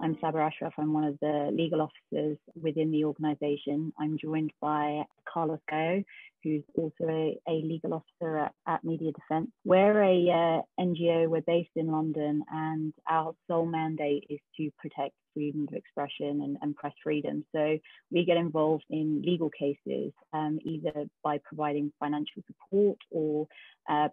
I'm Saber Ashraf. I'm one of the legal officers within the organisation. I'm joined by Carlos Gayo, who's also a legal officer at Media Defence. We're a NGO, we're based in London, and our sole mandate is to protect freedom of expression and press freedom. So we get involved in legal cases, either by providing financial support or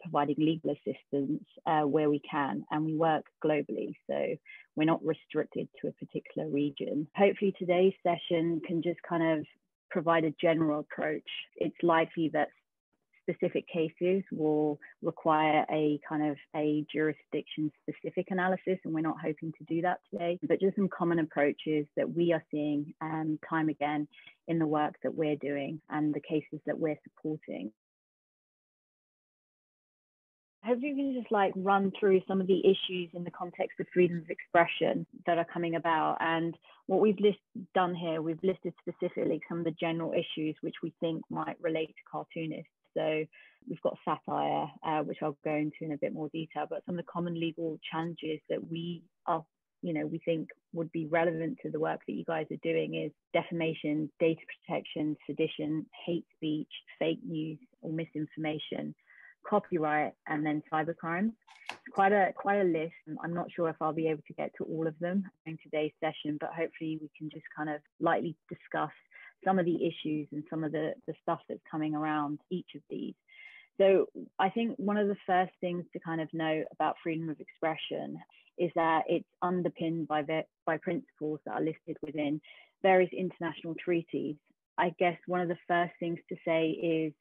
providing legal assistance where we can, and we work globally. So we're not restricted to a particular region. Hopefully today's session can just kind of provide a general approach. It's likely that specific cases will require a kind of a jurisdiction specific analysis, and we're not hoping to do that today, but just some common approaches that we are seeing time again in the work that we're doing and the cases that we're supporting. Hopefully we can just like run through some of the issues in the context of freedom of expression that are coming about. And what we've done here, we've listed specifically some of the general issues which we think might relate to cartoonists. So we've got satire, which I'll go into in a bit more detail, but some of the common legal challenges that we think would be relevant to the work that you guys are doing is defamation, data protection, sedition, hate speech, fake news or misinformation, copyright, and then cybercrime. It's quite a list. I'm not sure if I'll be able to get to all of them in today's session, but hopefully we can just kind of lightly discuss some of the issues and some of the stuff that's coming around each of these. So I think one of the first things to kind of know about freedom of expression is that it's underpinned by principles that are listed within various international treaties. I guess one of the first things to say is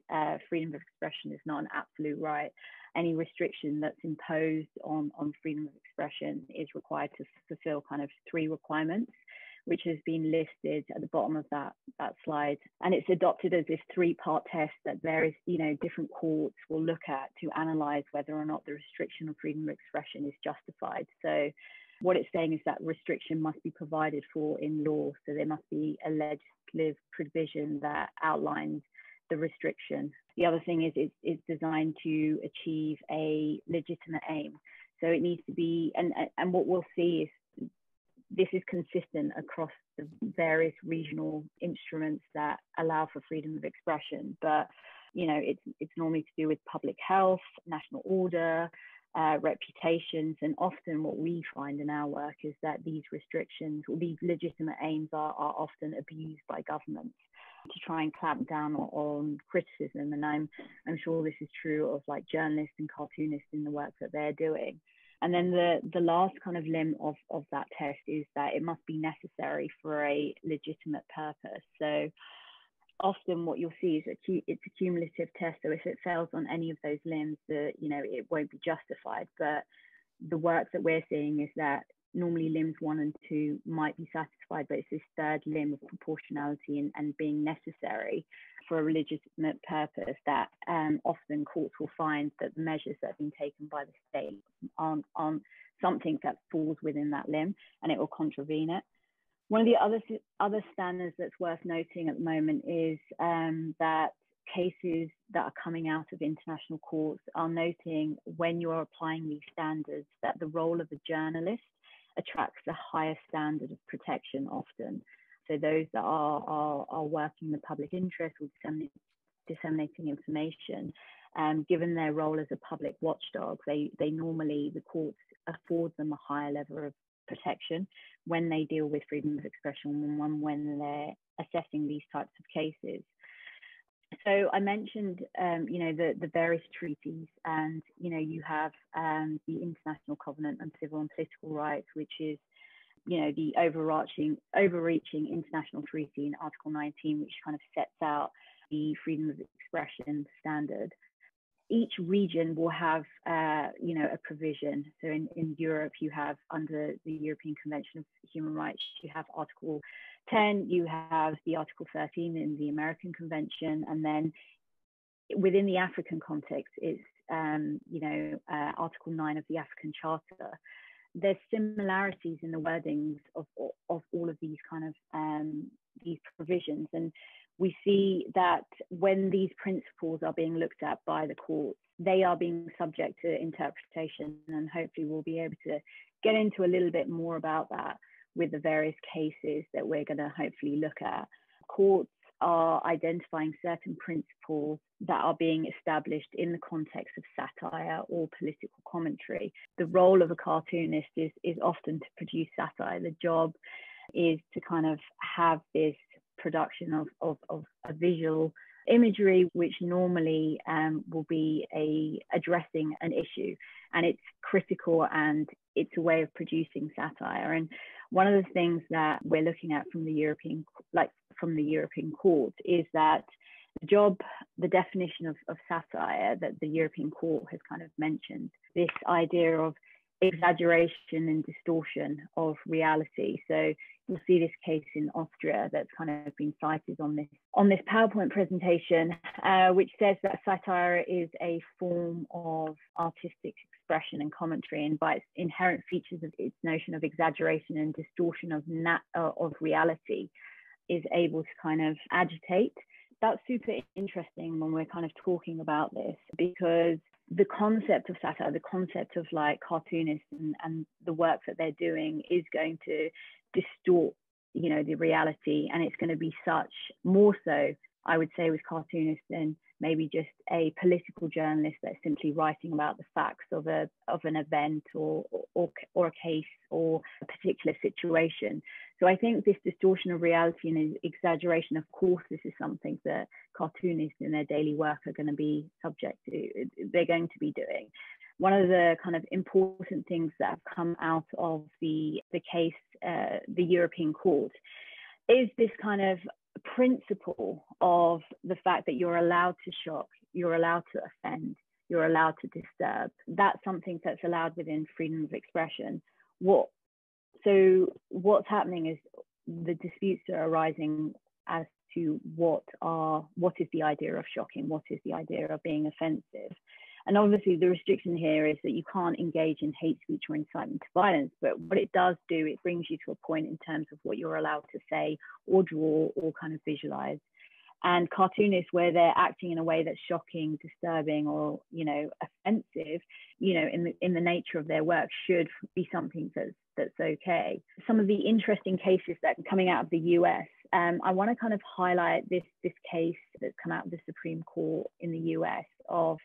freedom of expression is not an absolute right. Any restriction that's imposed on freedom of expression is required to fulfill kind of three requirements, which has been listed at the bottom of that slide. And it's adopted as this three-part test that various, different courts will look at to analyze whether or not the restriction of freedom of expression is justified. So what it's saying is that restriction must be provided for in law. So there must be a legislative provision that outlines the restriction. The other thing is it's designed to achieve a legitimate aim. So it needs to be, and what we'll see is this is consistent across the various regional instruments that allow for freedom of expression. But, it's normally to do with public health, national order, reputations, and often what we find in our work is that these restrictions or these legitimate aims are often abused by governments to try and clamp down on criticism. And I'm sure this is true of like journalists and cartoonists in the work that they're doing. And then the last kind of limb of that test is that it must be necessary for a legitimate purpose. So often what you'll see is it's a cumulative test. So if it fails on any of those limbs, it won't be justified. But the work that we're seeing is that normally limbs 1 and 2 might be satisfied, but it's this third limb of proportionality and being necessary for a legitimate purpose that often courts will find that the measures that have been taken by the state aren't something that falls within that limb, and it will contravene it. One of the other standards that's worth noting at the moment is that cases that are coming out of international courts are noting when you're applying these standards that the role of a journalist attracts a higher standard of protection often. So those that are working in the public interest or disseminating information, given their role as a public watchdog, they normally, the courts afford them a higher level of protection when they deal with freedom of expression when they're assessing these types of cases. So I mentioned, the various treaties, and, you have the International Covenant on Civil and Political Rights, which is, the overreaching international treaty in Article 19, which kind of sets out the freedom of expression standard. Each region will have, a provision. So in Europe, you have under the European Convention of Human Rights, you have Article 10, you have the Article 13 in the American Convention, and then within the African context, it's, Article 9 of the African Charter. There's similarities in the wordings of all of these kind of these provisions. And we see that when these principles are being looked at by the courts, they are being subject to interpretation, and hopefully we'll be able to get into a little bit more about that. with the various cases that we're going to hopefully look at. Courts are identifying certain principles that are being established in the context of satire or political commentary. The role of a cartoonist is often to produce satire. The job is to kind of have this production of a visual imagery, which normally will be addressing an issue, and it's critical and it's a way of producing satire. And one of the things that we're looking at from the European Court is that the definition of satire that the European Court has kind of mentioned, this idea of exaggeration and distortion of reality. So you'll see this case in Austria that's kind of been cited on this PowerPoint presentation, which says that satire is a form of artistic expression and commentary, and by its inherent features of its notion of exaggeration and distortion of reality is able to kind of agitate. That's super interesting when we're kind of talking about this, because the concept of satire, the concept of like cartoonists and the work that they're doing is going to distort, you know, the reality, and it's going to be such more so, I would say, with cartoonists than maybe just a political journalist that's simply writing about the facts of an event or a case or a particular situation. So I think this distortion of reality and exaggeration, of course, this is something that cartoonists in their daily work are going to be subject to. They're going to be doing. One of the kind of important things that have come out of the case, the European Court, is this kind of principle of the fact that you're allowed to shock, you're allowed to offend, you're allowed to disturb. That's something that's allowed within freedom of expression. So what's happening is the disputes are arising as to what is the idea of shocking, what is the idea of being offensive. And obviously the restriction here is that you can't engage in hate speech or incitement to violence, but what it does do, it brings you to a point in terms of what you're allowed to say or draw or kind of visualize. And cartoonists, where they're acting in a way that's shocking, disturbing, or, you know, offensive, you know, in the nature of their work, should be something that's okay. Some of the interesting cases that are coming out of the US, I want to kind of highlight this case that's come out of the Supreme Court in the US of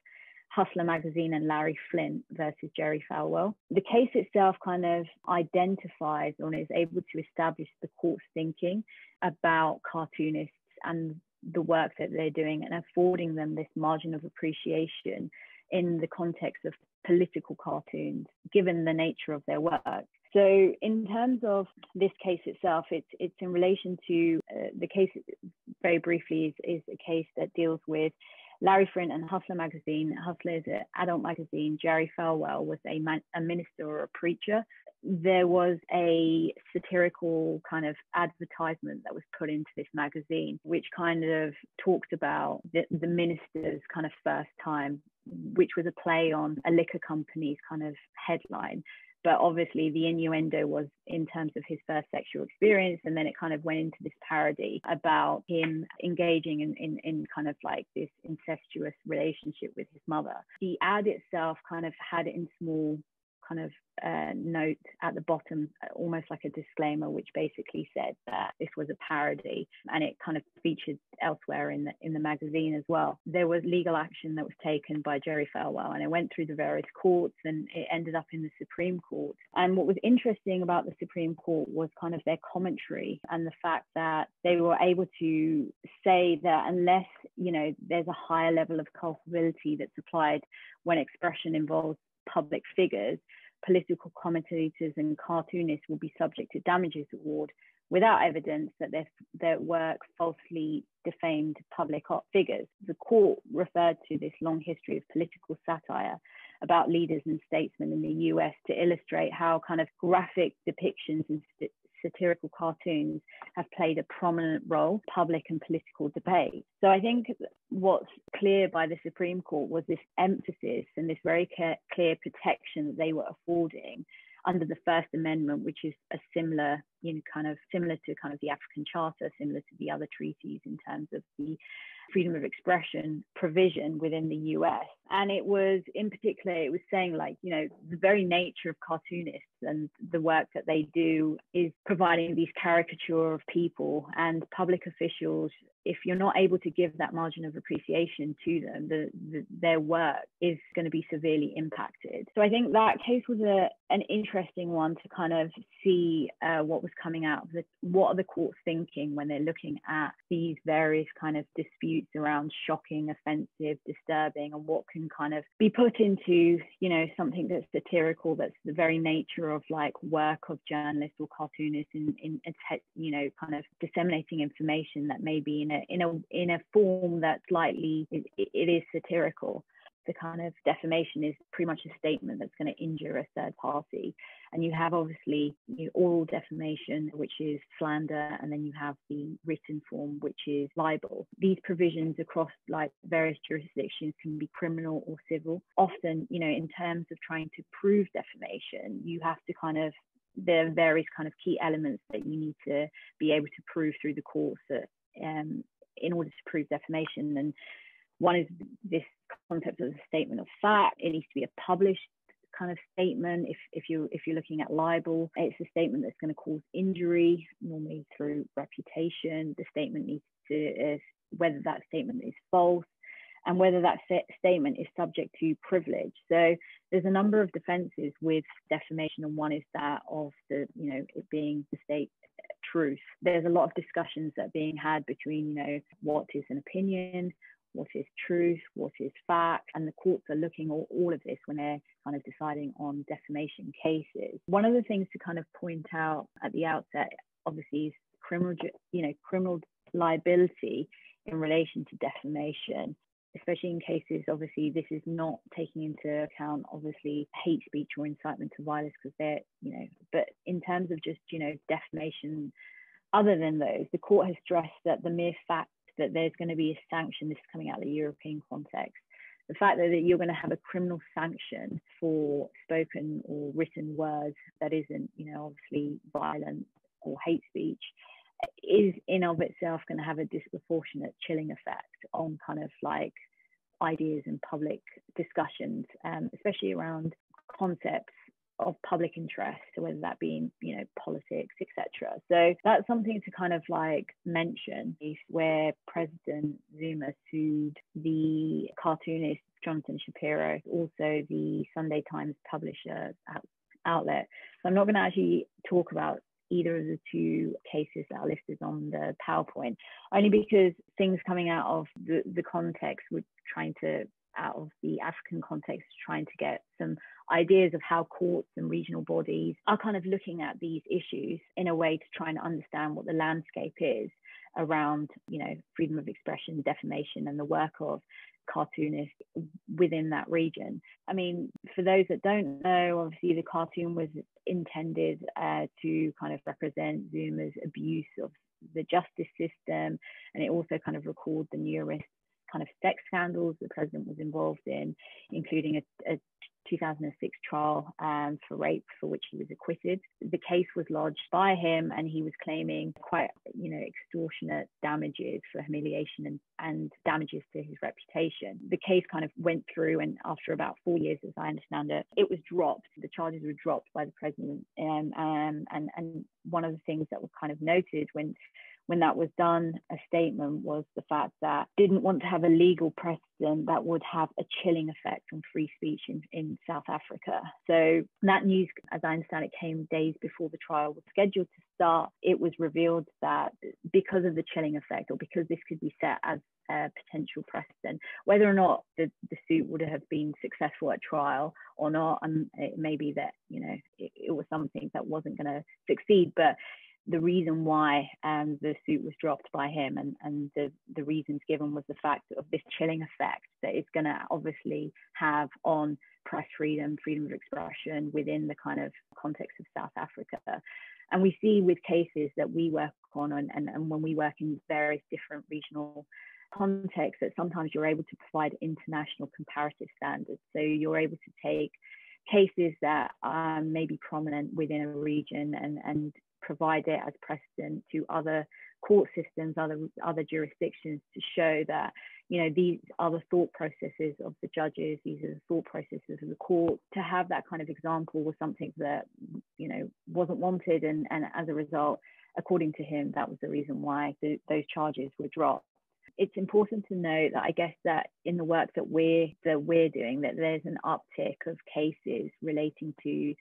Hustler magazine and Larry Flynt versus Jerry Falwell. The case itself kind of identifies or is able to establish the court's thinking about cartoonists and the work that they're doing, and affording them this margin of appreciation in the context of political cartoons, given the nature of their work. So in terms of this case itself, it's in relation to the case, very briefly, is a case that deals with Larry Flynt and Hustler magazine. Hustler is an adult magazine. Jerry Falwell was a minister or a preacher. There was a satirical kind of advertisement that was put into this magazine, which kind of talked about the minister's kind of first time, which was a play on a liquor company's kind of headline. But obviously the innuendo was in terms of his first sexual experience. And then it kind of went into this parody about him engaging in kind of like this incestuous relationship with his mother. The ad itself kind of had it in small kind of note at the bottom, almost like a disclaimer, which basically said that this was a parody, and it kind of featured elsewhere in the magazine as well. There was legal action that was taken by Jerry Falwell, and it went through the various courts, and it ended up in the Supreme Court. And what was interesting about the Supreme Court was kind of their commentary and the fact that they were able to say that unless, you know, there's a higher level of culpability that's applied when expression involves public figures, political commentators and cartoonists will be subject to damages award without evidence that their work falsely defamed public figures. The court referred to this long history of political satire about leaders and statesmen in the US to illustrate how kind of graphic depictions and satirical cartoons have played a prominent role in public and political debate. So I think what's clear by the Supreme Court was this emphasis and this very clear protection that they were affording under the First Amendment, which is a similar kind of similar to kind of the African Charter, similar to the other treaties in terms of the freedom of expression provision within the US. And it was, in particular, it was saying like, the very nature of cartoonists and the work that they do is providing these caricature of people, and public officials, if you're not able to give that margin of appreciation to them, their work is going to be severely impacted. So I think that case was an interesting one to kind of see what was coming out of what are the courts thinking when they're looking at these various kind of disputes around shocking, offensive, disturbing, and what can kind of be put into, something that's satirical, that's the very nature of like work of journalists or cartoonists in kind of disseminating information that may be in a form that's slightly, it is satirical. The kind of defamation is pretty much a statement that's going to injure a third party. And you have obviously oral defamation, which is slander, and then you have the written form, which is libel. These provisions across like various jurisdictions can be criminal or civil. Often, in terms of trying to prove defamation, you have to kind of, there are various kind of key elements that you need to be able to prove through the courts in order to prove defamation. And one is this concept of a statement of fact. It needs to be a published kind of statement. If you're looking at libel, it's a statement that's going to cause injury, normally through reputation. The statement needs to, whether that statement is false, and whether that statement is subject to privilege. So there's a number of defenses with defamation, and one is that of the, it being the state truth. There's a lot of discussions that are being had between, what is an opinion, what is truth, what is fact, and the courts are looking at all of this when they're kind of deciding on defamation cases. One of the things to kind of point out at the outset, obviously, is criminal liability in relation to defamation, especially in cases, obviously, this is not taking into account, obviously, hate speech or incitement to violence, because they're, but in terms of just, defamation, other than those, the court has stressed that the mere fact that there's going to be a sanction, this is coming out of the European context, the fact that you're going to have a criminal sanction for spoken or written words that isn't, obviously violent or hate speech, is in of itself going to have a disproportionate chilling effect on kind of like ideas and public discussions, especially around concepts of public interest, so whether that be in, politics, etc. So that's something to kind of like mention, where President Zuma sued the cartoonist Jonathan Shapiro, also the Sunday Times publisher outlet. So I'm not going to actually talk about either of the two cases that are listed on the PowerPoint, only because things coming out of the context, we're trying to, out of the African context, trying to get some ideas of how courts and regional bodies are kind of looking at these issues in a way to try and understand what the landscape is around, freedom of expression, defamation, and the work of cartoonists within that region. I mean, for those that don't know, obviously the cartoon was intended to kind of represent Zuma's abuse of the justice system, and it also kind of recalled the numerous kind of sex scandals the president was involved in, including a 2006 trial for rape, for which he was acquitted. The case was lodged by him, and he was claiming quite, extortionate damages for humiliation and damages to his reputation. The case kind of went through, and after about 4 years, as I understand it, it was dropped. The charges were dropped by the president. And one of the things that was kind of noted when that was done, a statement, was the fact that didn't want to have a legal precedent that would have a chilling effect on free speech in South Africa. So that news, as I understand it, came days before the trial was scheduled to start. It was revealed that because of the chilling effect, or because this could be set as a potential precedent, whether or not the suit would have been successful at trial or not, it may be that, it was something that wasn't going to succeed, but the reason why the suit was dropped by him, and the reasons given, was the fact of this chilling effect that it's going to obviously have on press freedom, freedom of expression within the kind of context of South Africa. And we see with cases that we work on, and when we work in various different regional contexts, that sometimes you're able to provide international comparative standards. So you're able to take cases that may be prominent within a region and provide it as precedent to other court systems, other jurisdictions, to show that, you know, these are the thought processes of the judges, these are the thought processes of the court. To have that kind of example was something that, you know, wasn't wanted, and as a result, according to him, that was the reason why those charges were dropped. It's important to note that I guess that in the work that we're doing, that there's an uptick of cases relating to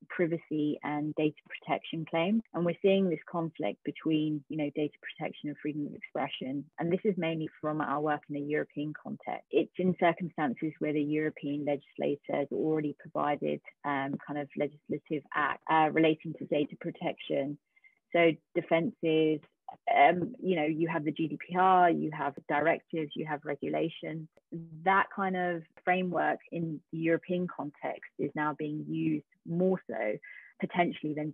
privacy and data protection claims. And we're seeing this conflict between, you know, data protection and freedom of expression. And this is mainly from our work in a European context. It's in circumstances where the European legislators already provided kind of legislative act relating to data protection. So defenses, you know, you have the GDPR, you have directives, you have regulations. That kind of framework in the European context is now being used more so potentially than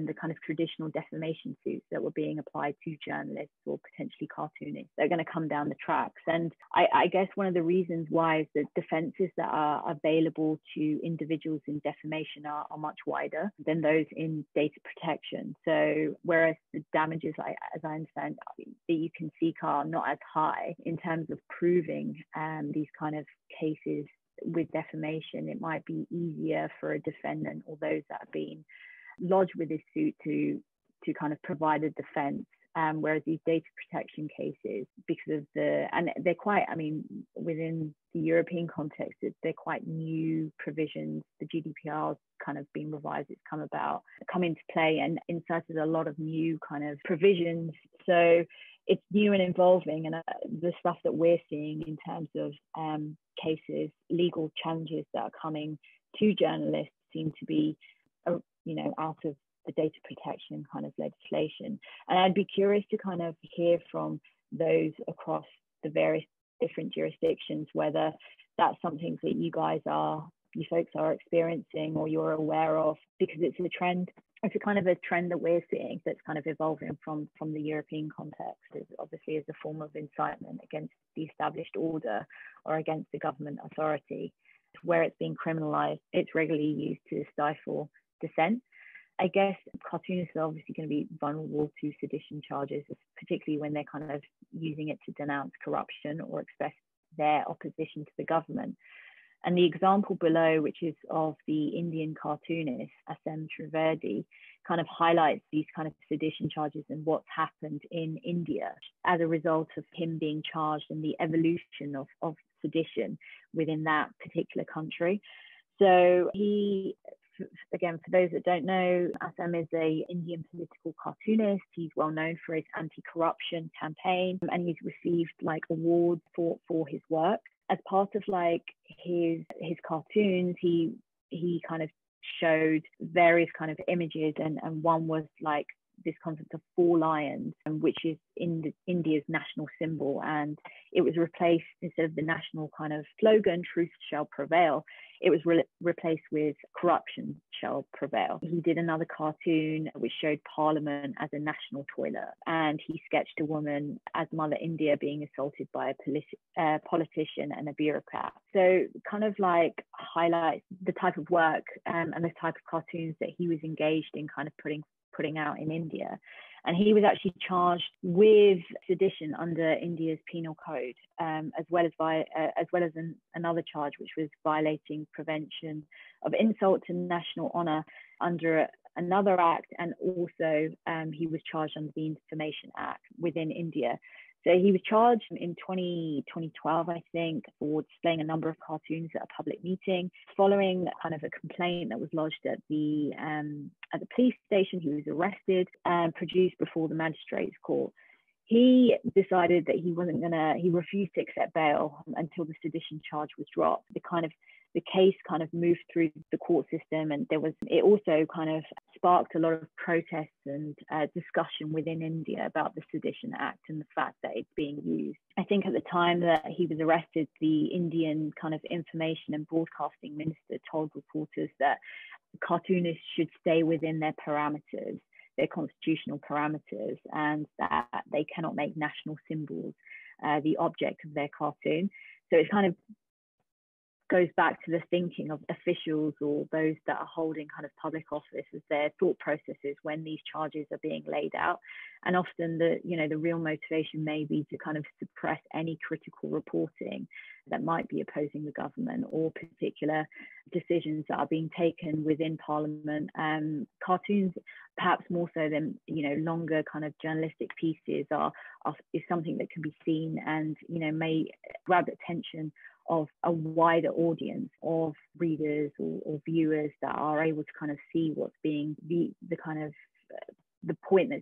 the kind of traditional defamation suits that were being applied to journalists or potentially cartoonists. They're going to come down the tracks. And I guess one of the reasons why is that defenses that are available to individuals in defamation are much wider than those in data protection. So whereas the damages, as I understand, that you can seek are not as high in terms of proving these kind of cases with defamation, it might be easier for a defendant or those that have been lodged with this suit to kind of provide a defense. Whereas these data protection cases, because of and they're quite, I mean, within the European context, they're quite new provisions. The GDPR kind of been revised, it's come into play and inserted a lot of new kind of provisions. So it's new and evolving, and the stuff that we're seeing in terms of cases, legal challenges that are coming to journalists seem to be, you know, out of the data protection kind of legislation. And I'd be curious to kind of hear from those across the various different jurisdictions, whether that's something that you folks are experiencing or you're aware of, because it's a trend. It's a kind of a trend that we're seeing that's kind of evolving from the European context. It obviously is a form of incitement against the established order or against the government authority. Where it's being criminalized, it's regularly used to stifle dissent. I guess cartoonists are obviously going to be vulnerable to sedition charges, particularly when they're kind of using it to denounce corruption or express their opposition to the government. And the example below, which is of the Indian cartoonist, Elle, entre, kind of highlights these kind of sedition charges and what's happened in India as a result of him being charged and the evolution of sedition within that particular country. So he, again, for those that don't know, Elle is an Indian political cartoonist. He's well known for his anti-corruption campaign, and he's received like awards for his work. As part of like his cartoons, he kind of showed various kind of images, and one was like this concept of 4 lions, which is India's national symbol, and it was replaced, instead of the national kind of slogan "Truth shall prevail," it was replaced with "Corruption shall prevail." He did another cartoon which showed Parliament as a national toilet, and he sketched a woman as Mother India being assaulted by a politician and a bureaucrat. So kind of like highlights the type of work and the type of cartoons that he was engaged in kind of putting out in India. And he was actually charged with sedition under India's penal code, as well as another charge, which was violating prevention of insult to national honor under another act. And also he was charged under the Information Act within India. So he was charged in 2012, I think, for displaying a number of cartoons at a public meeting. Following kind of a complaint that was lodged at the police station, he was arrested and produced before the magistrates' court. He decided that he refused to accept bail until the sedition charge was dropped. The case kind of moved through the court system, and it also kind of sparked a lot of protests and discussion within India about the Sedition Act and the fact that it's being used. I think at the time that he was arrested, the Indian kind of information and broadcasting minister told reporters that cartoonists should stay within their parameters, their constitutional parameters, and that they cannot make national symbols the object of their cartoon. So it's kind of goes back to the thinking of officials or those that are holding kind of public office as their thought processes when these charges are being laid out. And often the real motivation may be to kind of suppress any critical reporting that might be opposing the government or particular decisions that are being taken within Parliament. Cartoons, perhaps more so than longer kind of journalistic pieces, is something that can be seen and may grab attention of a wider audience of readers or viewers that are able to kind of see what's being the kind of the point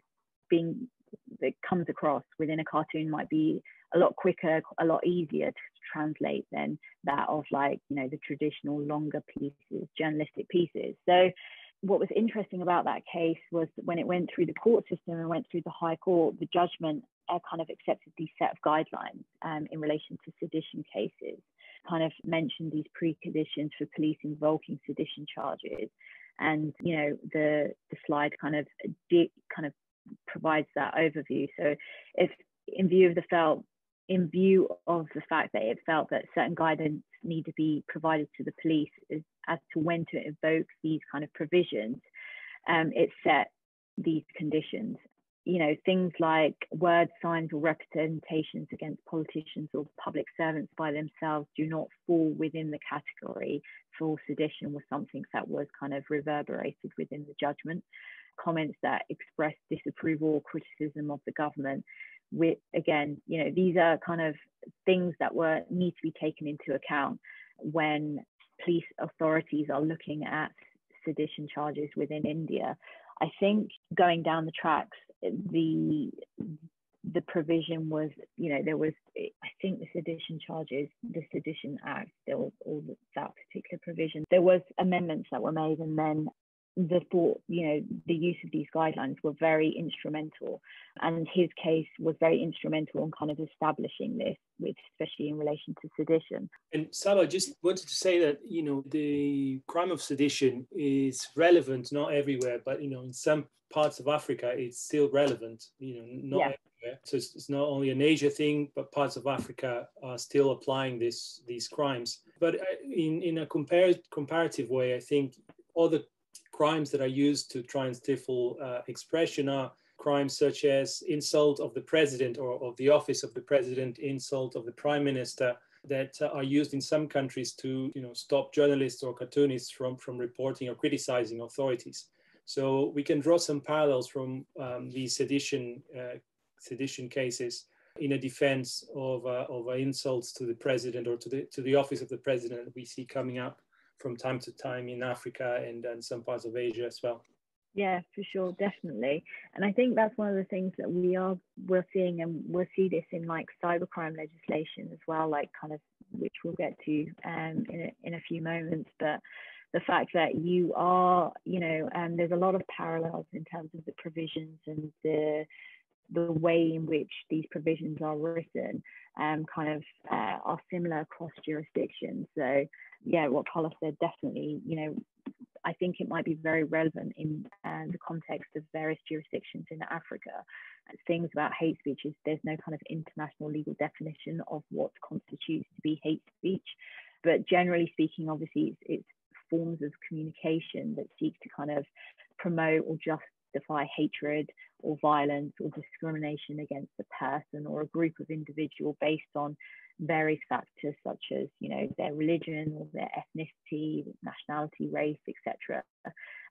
that comes across within a cartoon might be a lot quicker, a lot easier to translate than that of the traditional longer pieces, journalistic pieces. So what was interesting about that case was when it went through the court system and went through the High Court, the judgment kind of accepted these set of guidelines in relation to sedition cases, kind of mentioned these preconditions for police invoking sedition charges. And, the slide kind of provides that overview. So if in view of the fact that it felt that certain guidance need to be provided to the police as to when to invoke these kind of provisions, it set these conditions. Things like words, signs, or representations against politicians or public servants by themselves do not fall within the category for sedition, was something that was kind of reverberated within the judgment. Comments that express disapproval or criticism of the government, these are kind of things that need to be taken into account when police authorities are looking at sedition charges within India. I think going down the tracks, the provision was, there was, I think the sedition charges, the Sedition Act, there was all that particular provision. There was amendments that were made, and then the use of these guidelines were very instrumental, and his case was very instrumental in kind of establishing this, especially in relation to sedition. And Saba, I just wanted to say that the crime of sedition is relevant not everywhere, but in some parts of Africa it's still relevant. Not everywhere. So it's not only an Asia thing, but parts of Africa are still applying these crimes. But in a comparative way, I think all the crimes that are used to try and stifle expression are crimes such as insult of the president or of the office of the president, insult of the prime minister, that are used in some countries to stop journalists or cartoonists from reporting or criticizing authorities. So we can draw some parallels from these sedition cases in a defense of insults to the president or to the office of the president that we see coming up from time to time in Africa and some parts of Asia as well. Yeah, for sure, definitely. And I think that's one of the things that we're seeing, and we'll see this in cybercrime legislation as well, which we'll get to in a few moments. But the fact that there's a lot of parallels in terms of the provisions and the way in which these provisions are written are similar across jurisdictions. So yeah, what Carlos said, definitely, I think it might be very relevant in the context of various jurisdictions in Africa. Things about hate speech is there's no kind of international legal definition of what constitutes to be hate speech. But generally speaking, obviously, it's forms of communication that seek to kind of promote or justify hatred or violence or discrimination against a person or a group of individuals based on various factors such as their religion or their ethnicity, nationality, race, etc.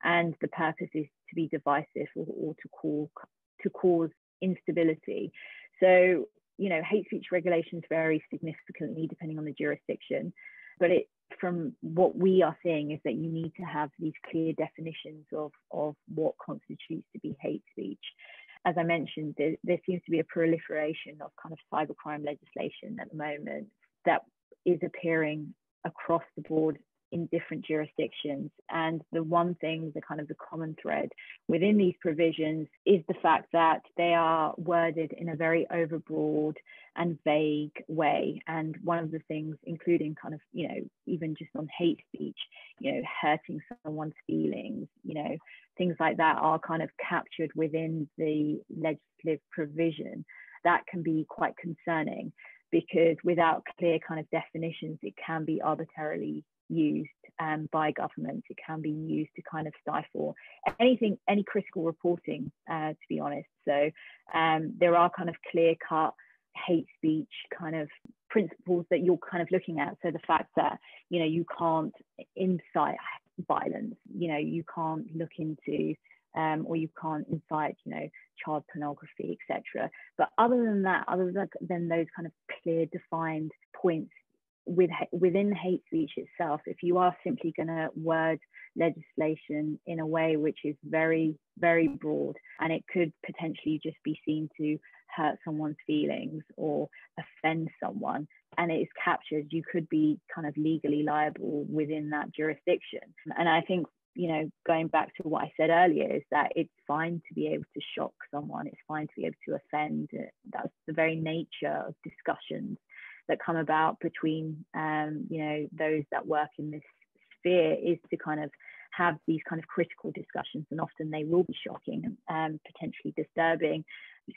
And the purpose is to be divisive or to cause instability. So hate speech regulations vary significantly depending on the jurisdiction, but from what we are seeing is that you need to have these clear definitions of what constitutes to be hate speech. As I mentioned, there seems to be a proliferation of kind of cybercrime legislation at the moment that is appearing across the board in different jurisdictions. And the one thing, the common thread within these provisions is the fact that they are worded in a very overbroad and vague way. And one of the things, including even just on hate speech, hurting someone's feelings, things like that are kind of captured within the legislative provision. That can be quite concerning. because without clear kind of definitions, it can be arbitrarily used by governments. It can be used to kind of stifle any critical reporting, to be honest. So there are kind of clear-cut hate speech kind of principles that you're kind of looking at. So the fact that, you know, you can't incite violence, you know, you can't look into or you can't incite, you know, child pornography, etc. But other than that, other than those kind of clear defined points within hate speech itself, if you are simply going to word legislation in a way which is very, very broad, and it could potentially just be seen to hurt someone's feelings or offend someone, and it is captured, you could be kind of legally liable within that jurisdiction. And I think, you know, going back to what I said earlier, is that it's fine to be able to shock someone, it's fine to be able to offend. That's the very nature of discussions that come about between, you know, those that work in this sphere, is to kind of have these kind of critical discussions, and often they will be shocking and potentially disturbing.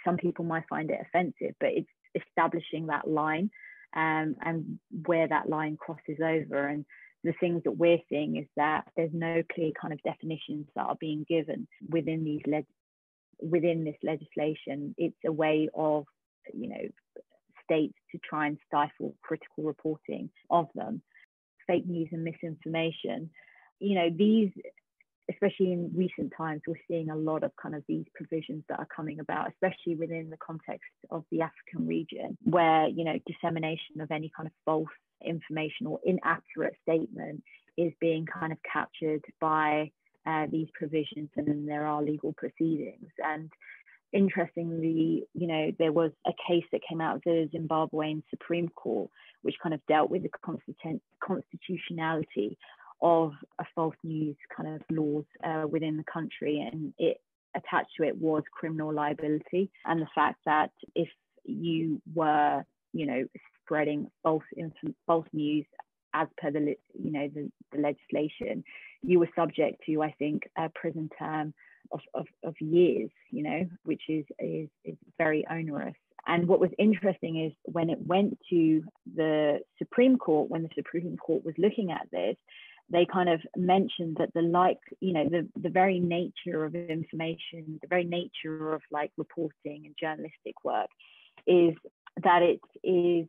Some people might find it offensive, but it's establishing that line and where that line crosses over. And the things that we're seeing is that there's no clear kind of definitions that are being given within this legislation. It's a way of, you know, states to try and stifle critical reporting of them. Fake news and misinformation, you know, these, especially in recent times, we're seeing a lot of kind of these provisions that are coming about, especially within the context of the African region, where, you know, dissemination of any kind of false information or inaccurate statement is being kind of captured by these provisions, and then there are legal proceedings. And interestingly, you know, there was a case that came out of the Zimbabwean Supreme Court, which kind of dealt with the constitutionality of a false news kind of laws within the country, and it attached to it was criminal liability, and the fact that if you were, you know, spreading false news as per the, you know, the legislation, you were subject to, I think, a prison term of years, you know, which is very onerous. And what was interesting is when it went to the Supreme Court, when the Supreme Court was looking at this, they kind of mentioned that the very nature of information, the very nature of like reporting and journalistic work is that it is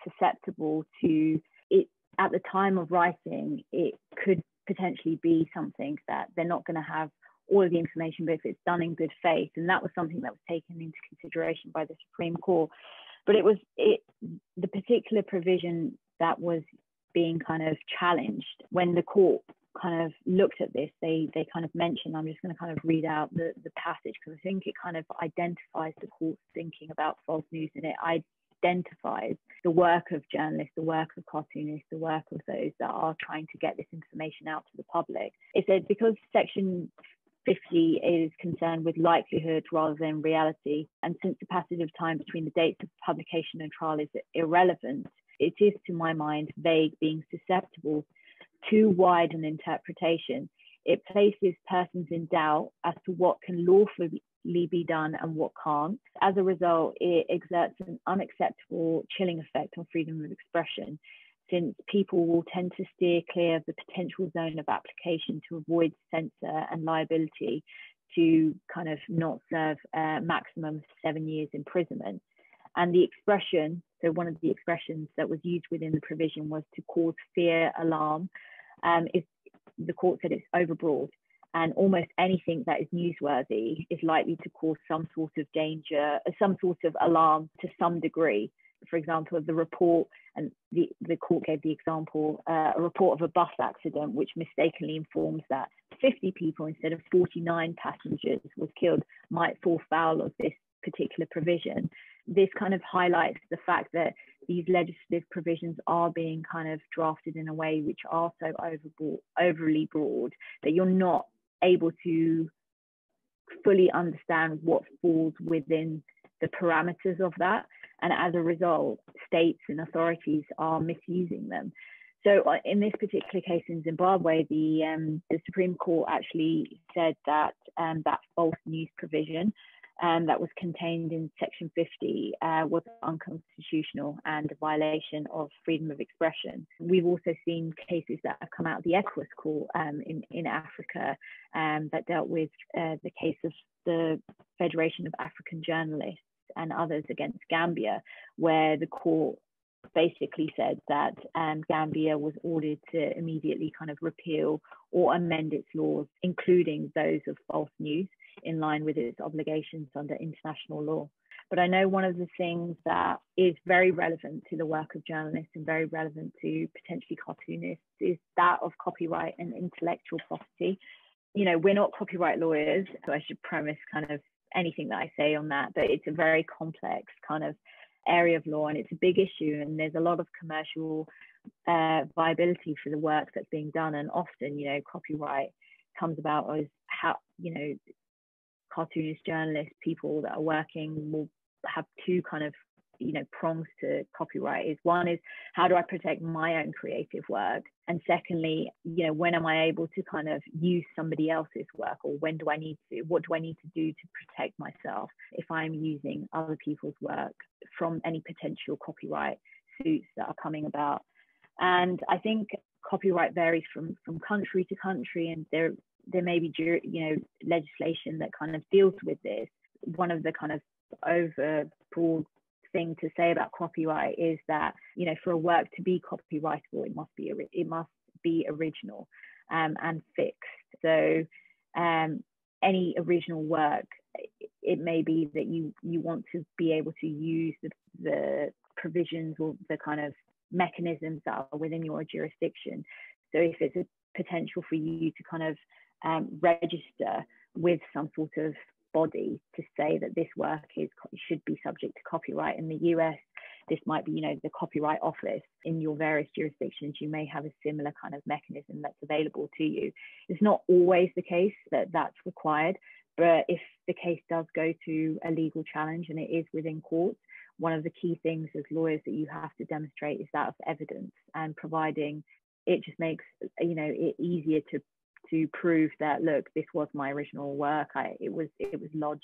susceptible to it at the time of writing. It could potentially be something that they're not going to have all of the information, but if it's done in good faith, and that was something that was taken into consideration by the Supreme Court. But the particular provision that was being kind of challenged, when the court kind of looked at this, they kind of mentioned, I'm just going to kind of read out the passage, because I think it kind of identifies the court's thinking about false news, and it identifies the work of journalists, the work of cartoonists, the work of those that are trying to get this information out to the public. It said, because Section 50 is concerned with likelihood rather than reality, and since the passage of time between the dates of publication and trial is irrelevant, it is, to my mind, vague, being susceptible too wide an interpretation. It places persons in doubt as to what can lawfully be done and what can't. As a result, it exerts an unacceptable chilling effect on freedom of expression, since people will tend to steer clear of the potential zone of application to avoid censure and liability, to kind of not serve a maximum of 7 years imprisonment. And the expression, so one of the expressions that was used within the provision was to cause fear, alarm. If the court said it's overbroad, and almost anything that is newsworthy is likely to cause some sort of danger, some sort of alarm to some degree. For example, the report, and the court gave the example, a report of a bus accident which mistakenly informs that 50 people instead of 49 passengers was killed, might fall foul of this particular provision. This kind of highlights the fact that these legislative provisions are being kind of drafted in a way which are so overly broad that you're not able to fully understand what falls within the parameters of that. And as a result, states and authorities are misusing them. So in this particular case in Zimbabwe, the Supreme Court actually said that that false news provision that was contained in Section 50 was unconstitutional and a violation of freedom of expression. We've also seen cases that have come out of the ECOWAS court in Africa that dealt with the case of the Federation of African Journalists and others against Gambia, where the court basically said that Gambia was ordered to immediately kind of repeal or amend its laws, including those of false news, in line with its obligations under international law. But I know one of the things that is very relevant to the work of journalists and very relevant to potentially cartoonists is that of copyright and intellectual property. You know, we're not copyright lawyers, so I should premise kind of anything that I say on that, but it's a very complex kind of area of law, and it's a big issue, and there's a lot of commercial viability for the work that's being done. And often, you know, copyright comes about as how, you know, cartoonists, journalists, people that are working will have two kind of, you know, prongs to copyright. Is one is, how do I protect my own creative work? And secondly, you know, when am I able to kind of use somebody else's work, or when do I need to, what do I need to do to protect myself if I'm using other people's work from any potential copyright suits that are coming about? And I think copyright varies from country to country, and there may be, you know, legislation that kind of deals with this. One of the kind of overbroad thing to say about copyright is that, you know, for a work to be copyrightable, it must be original and fixed. So any original work, it may be that you want to be able to use the provisions or the kind of mechanisms that are within your jurisdiction. So if it's a potential for you to kind of register with some sort of body to say that this work should be subject to copyright. In the US, this might be, you know, the Copyright Office. In your various jurisdictions, you may have a similar kind of mechanism that's available to you. It's not always the case that that's required, but if the case does go to a legal challenge and it is within court, one of the key things as lawyers that you have to demonstrate is that of evidence, and providing it just makes, you know, it easier to prove that, look, this was my original work. It was lodged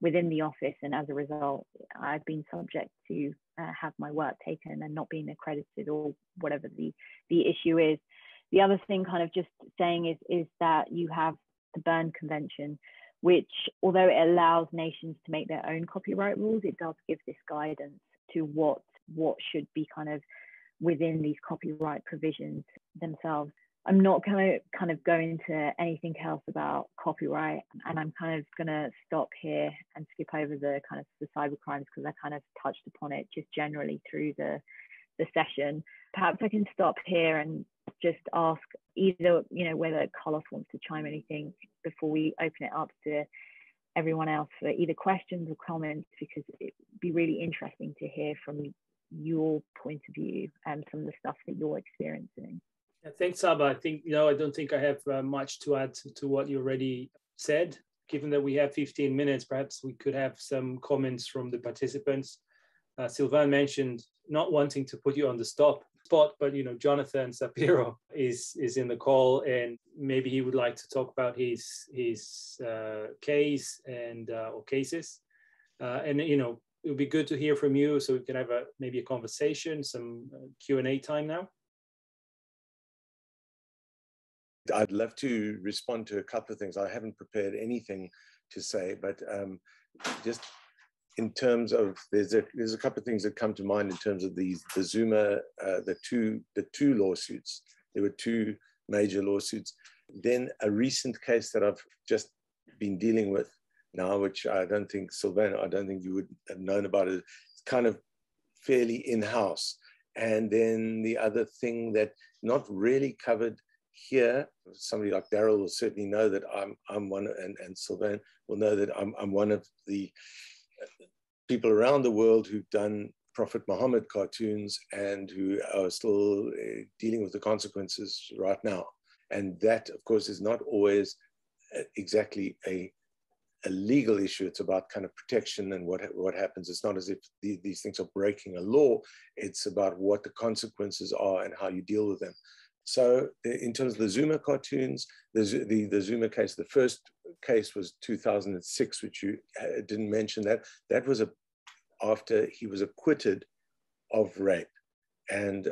within the office, and as a result, I've been subject to have my work taken and not being accredited, or whatever the issue is. The other thing, kind of just saying, is that you have the Berne Convention, which, although it allows nations to make their own copyright rules, it does give this guidance to what should be kind of within these copyright provisions themselves. I'm not going to kind of go into anything else about copyright, and I'm kind of going to stop here and skip over the kind of the cyber crimes, because I kind of touched upon it just generally through the session. Perhaps I can stop here and just ask either, you know, whether Carlos wants to chime anything before we open it up to everyone else for either questions or comments, because it'd be really interesting to hear from your point of view and some of the stuff that you're experiencing. Thanks, Saba. I think, I don't think I have much to add to what you already said. Given that we have 15 minutes, perhaps we could have some comments from the participants. Sylvain mentioned not wanting to put you on the spot, but Jonathan Sapiro is in the call, and maybe he would like to talk about his case and or cases, and it would be good to hear from you, so we can have maybe a conversation, some Q&A time now. I'd love to respond to a couple of things. I haven't prepared anything to say, but just in terms of, there's a couple of things that come to mind in terms of the Zuma, the two lawsuits. There were two major lawsuits. Then a recent case that I've just been dealing with now, which I don't think, Sylvain, I don't think you would have known about it. It's kind of fairly in-house. And then the other thing that not really covered here, somebody like Daryl will certainly know that I'm one, and Sylvain will know that I'm one of the people around the world who've done Prophet Muhammad cartoons and who are still dealing with the consequences right now. And that, of course, is not always exactly a legal issue. It's about kind of protection and what happens. It's not as if these things are breaking a law. It's about what the consequences are and how you deal with them. So in terms of the Zuma cartoons, the Zuma case, the first case was 2006, which you didn't mention that. That was after he was acquitted of rape. And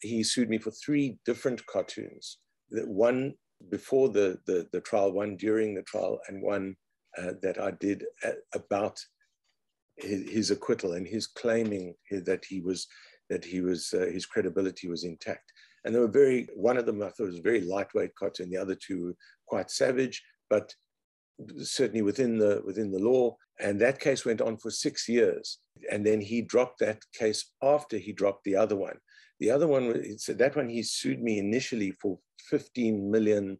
he sued me for 3 different cartoons. One before the trial, one during the trial, and one that I did about his acquittal and his claiming that his credibility was intact. And they were one of them I thought was a very lightweight cartoon. The other 2 were quite savage, but certainly within the law. And that case went on for 6 years. And then he dropped that case after he dropped the other one. The other one, that one he sued me initially for 15 million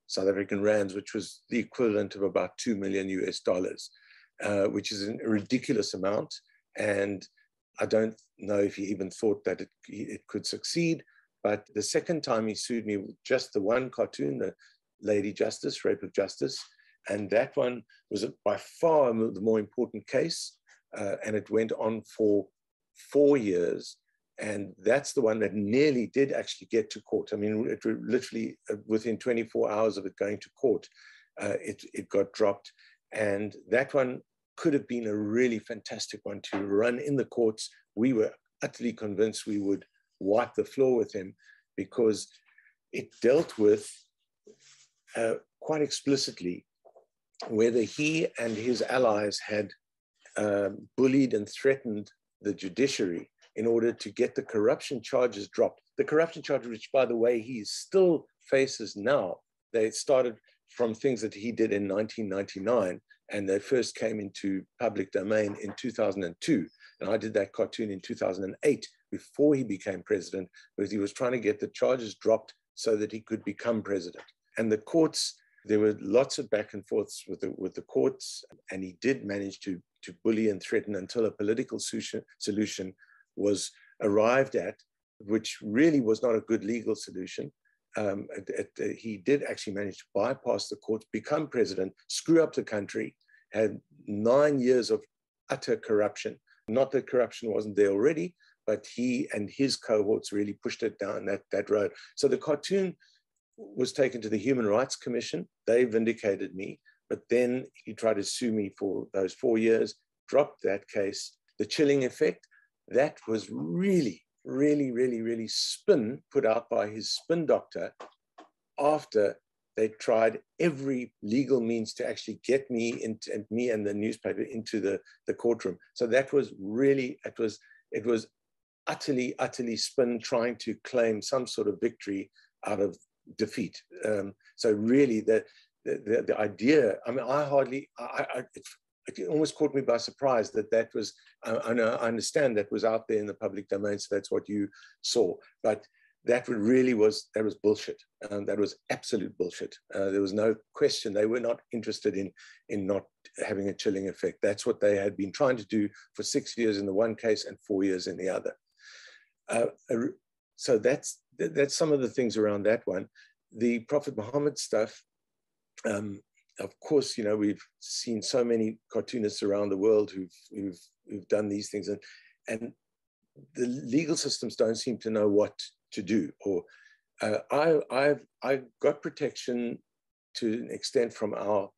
South African rands, which was the equivalent of about $2 million US, which is a ridiculous amount. And I don't know if he even thought that it could succeed. But the second time he sued me with just the one cartoon, the Lady Justice, Rape of Justice. And that one was by far the more important case. And it went on for 4 years. And that's the one that nearly did actually get to court. I mean, it literally within 24 hours of it going to court, it got dropped. And that one could have been a really fantastic one to run in the courts. We were utterly convinced we would wipe the floor with him, because it dealt with quite explicitly whether he and his allies had bullied and threatened the judiciary in order to get the corruption charges dropped. The corruption charges, which, by the way, he still faces now, they started from things that he did in 1999, and they first came into public domain in 2002. And I did that cartoon in 2008, before he became president, because he was trying to get the charges dropped so that he could become president. And the courts, there were lots of back and forths with the courts, and he did manage to bully and threaten until a political solution was arrived at, which really was not a good legal solution. He did actually manage to bypass the courts, become president, screw up the country, had 9 years of utter corruption. Not that corruption wasn't there already, but he and his cohorts really pushed it down that road. So the cartoon was taken to the Human Rights Commission. They vindicated me, but then he tried to sue me for those 4 years, dropped that case. The Chilling Effect, that was really spin put out by his spin doctor after they tried every legal means to actually get me and the newspaper into the courtroom. So that was really, it was utterly spin, trying to claim some sort of victory out of defeat. So really the idea, I mean, it almost caught me by surprise that was, I understand that was out there in the public domain, so that's what you saw. But that was bullshit. That was absolute bullshit. There was no question. They were not interested in not having a chilling effect. That's what they had been trying to do for 6 years in the one case and 4 years in the other. So that's some of the things around that one. The Prophet Muhammad stuff, of course, you know, we've seen so many cartoonists around the world who've done these things, and the legal systems don't seem to know what to do. Or I got protection to an extent from our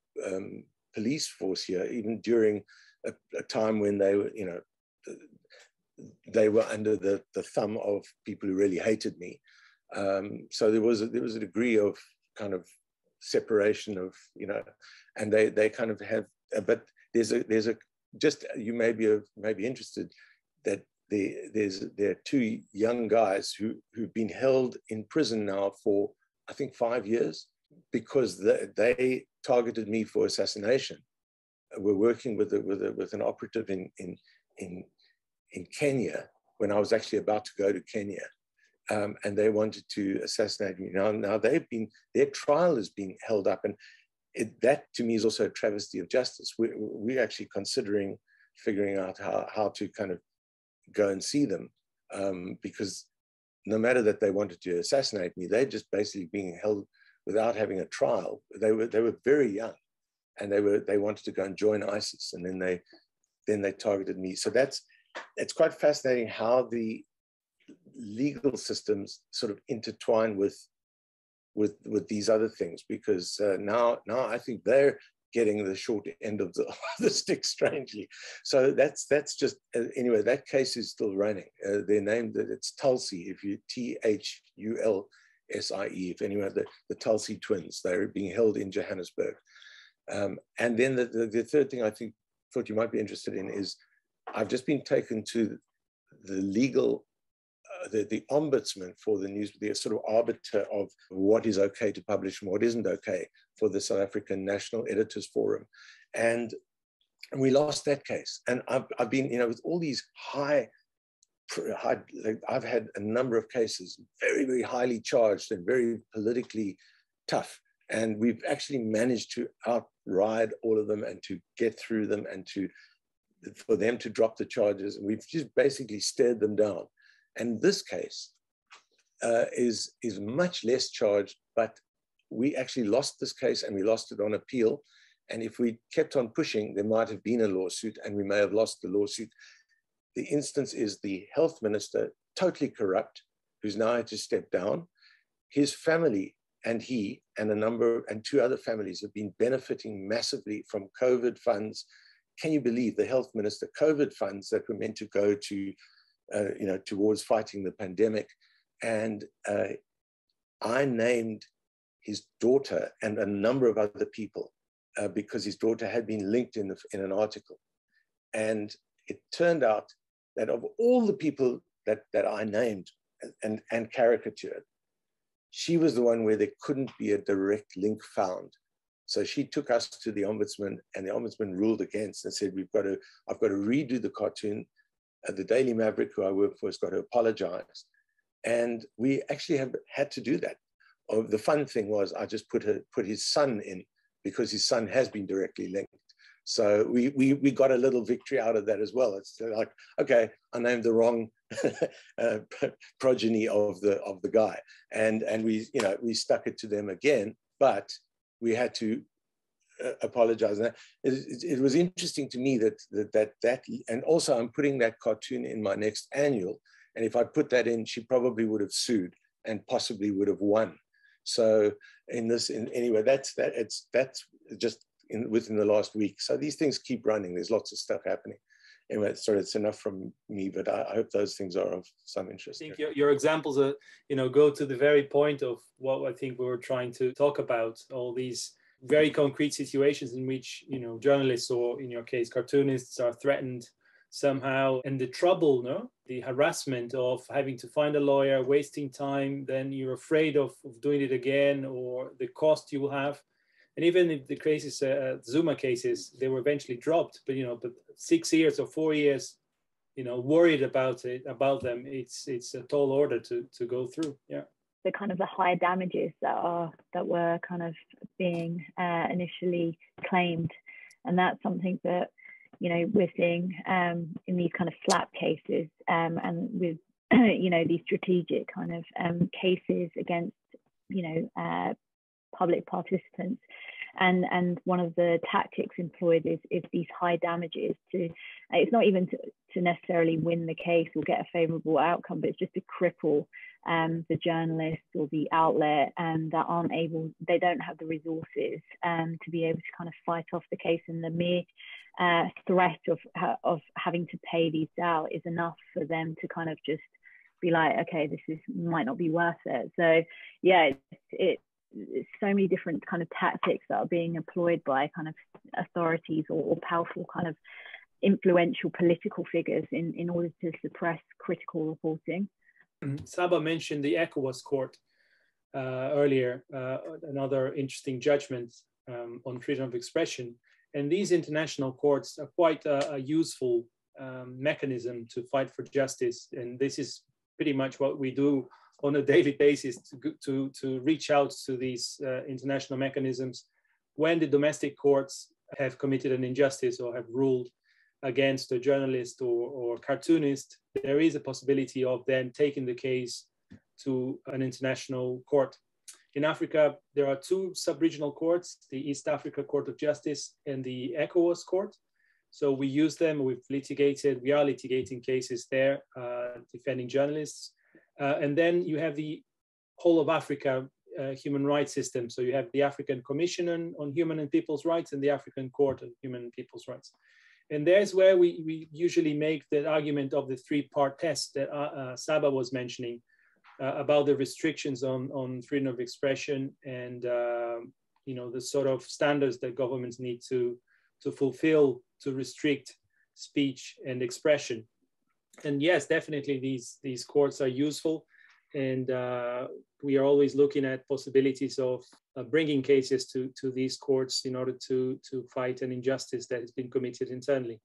police force here, even during a time when they were, you know, they were under the thumb of people who really hated me. So there was a degree of kind of separation of, you know, and they kind of have, but there's a just, you may be interested that there are 2 young guys who've been held in prison now for, I think, 5 years, because they targeted me for assassination. We're working with an operative in Kenya when I was actually about to go to Kenya. And they wanted to assassinate me. Now their trial is being held up, and that to me is also a travesty of justice. We're actually considering figuring out how to kind of go and see them, because no matter that they wanted to assassinate me, they're just basically being held without having a trial. They were very young, and they wanted to go and join ISIS, and then they targeted me. So it's quite fascinating how the legal systems sort of intertwine with these other things, because now I think they're getting the short end of the stick, strangely. So that's just anyway. That case is still running. They're named that it's Tulsi. If you THULSIE. If anyone, the Tulsi twins, they're being held in Johannesburg. And then the third thing I thought you might be interested in is I've just been taken to the legal. The ombudsman for the news, the sort of arbiter of what is okay to publish and what isn't okay for the South African National Editors Forum. And we lost that case. And I've been, with all these high, I've had a number of cases, very, very highly charged and very politically tough. And we've actually managed to outride all of them and to get through them and for them to drop the charges. And we've just basically stared them down. And this case is much less charged, but we actually lost this case and we lost it on appeal. And if we kept on pushing, there might have been a lawsuit and we may have lost the lawsuit. The instance is the health minister, totally corrupt, who's now had to step down. His family and he and two other families have been benefiting massively from COVID funds. Can you believe the health minister, COVID funds that were meant to go to towards fighting the pandemic. And I named his daughter and a number of other people because his daughter had been linked in an article. And it turned out that of all the people that I named and caricatured, she was the one where there couldn't be a direct link found. So she took us to the ombudsman, and the ombudsman ruled against and said, I've got to redo the cartoon. The Daily Maverick, who I work for, has got to apologize. And we actually have had to do that. The fun thing was I just put his son in because his son has been directly linked. So we got a little victory out of that as well. It's like, okay, I named the wrong progeny of the guy. And we stuck it to them again, but we had to apologize. And it was interesting to me that, and also I'm putting that cartoon in my next annual. And if I put that in, she probably would have sued and possibly would have won. So anyway, that's just within the last week. So these things keep running. There's lots of stuff happening. Anyway, sorry, it's enough from me, but I hope those things are of some interest. I think your examples are, go to the very point of what I think we were trying to talk about, all these very concrete situations in which, journalists, or in your case, cartoonists, are threatened somehow. And the trouble, the harassment of having to find a lawyer, wasting time, then you're afraid of doing it again, or the cost you will have. And even if the cases, Zuma cases, they were eventually dropped, but 6 years or 4 years, worried about them, it's a tall order to go through. Yeah. The kind of the high damages that were kind of being initially claimed, and that's something that we're seeing in these kind of slap cases, and with these strategic kind of cases against public participants, and one of the tactics employed is these high damages it's not even to necessarily win the case or get a favorable outcome, but it's just to cripple the journalist or the outlet, and that they don't have the resources to be able to kind of fight off the case, and the mere threat of having to pay these out is enough for them to kind of just be like, okay, this might not be worth it. So yeah, it's so many different kind of tactics that are being employed by kind of authorities or powerful kind of influential political figures in order to suppress critical reporting. Saba mentioned the ECOWAS court earlier, another interesting judgment on freedom of expression. And these international courts are quite a useful mechanism to fight for justice. And this is pretty much what we do on a daily basis, to reach out to these international mechanisms when the domestic courts have committed an injustice or have ruled against a journalist or cartoonist. There is a possibility of then taking the case to an international court. In Africa, there are two sub-regional courts, the East Africa Court of Justice and the ECOWAS Court. So we use them, we are litigating cases there, defending journalists. And then you have the whole of Africa human rights system. So you have the African Commission on Human and People's Rights and the African Court on Human and People's Rights. And there's where we usually make the argument of the three-part test that Saba was mentioning about the restrictions on freedom of expression and the sort of standards that governments need to fulfill to restrict speech and expression. And yes, definitely these courts are useful, and we are always looking at possibilities of bringing cases to these courts in order to fight an injustice that has been committed internally.